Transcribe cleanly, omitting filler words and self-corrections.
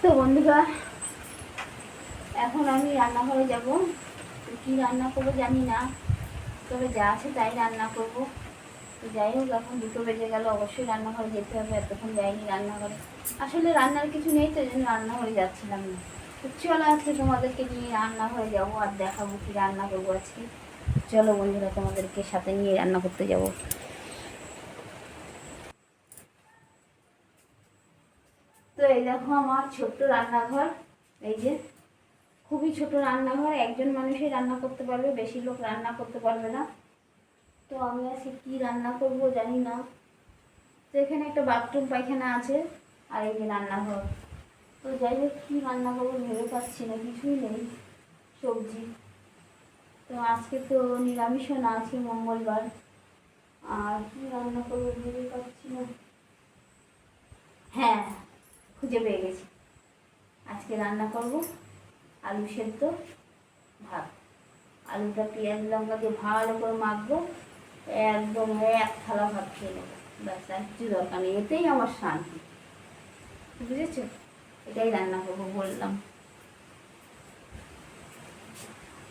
তো বন্ধুরা, এখন আমি রান্নাঘরে যাব। কি রান্না করবো জানি না, তবে যা আছে তাই রান্না করব। তো যাই হোক, এখন 2টো বেজে গেল, অবশ্যই রান্নাঘরে যেতে হবে। এতক্ষণ যাইনি রান্নাঘরে, আসলে রান্নার কিছু নেই তো, এই জন্য রান্নাঘরে যাচ্ছিলাম না। তো চলো, আজকে তোমাদেরকে নিয়ে রান্নাঘরে যাবো আর দেখাবো কি রান্না করবো আজকে। চলো বন্ধুরা, তোমাদেরকে সাথে নিয়ে রান্না করতে যাব। তো এই দেখো আমার ছোট্ট রান্নাঘর। এই যে খুবই ছোট রান্নাঘর, একজন মানুষই রান্না করতে পারবে, বেশি লোক রান্না করতে পারবে না। তো আমি আজকে কী রান্না করব জানি না। তো এখানে একটা বাথরুম পায়খানা আছে, আর এই যে রান্নাঘর। তো যাই হোক, কী রান্না করবো ভেবে পাচ্ছি না, কিছুই নেই সবজি। তো আজকে তো নিরামিষও না, আজকে মঙ্গলবার। আর কী রান্না করবো ভেবে পাচ্ছি না। হ্যাঁ, খুঁজে পেয়ে গেছি। আজকে রান্না করব আলু সেদ্ধ, ভাত। আলুটা পেঁয়াজ লঙ্কা দিয়ে ভালো করে মাখবো, একদম 1 থালা ভাত খেয়ে নেবো। ব্যাস, আর কিছু দরকার নেই, এতেই আমার শান্তি। বুঝেছো? এটাই রান্না করবো বললাম।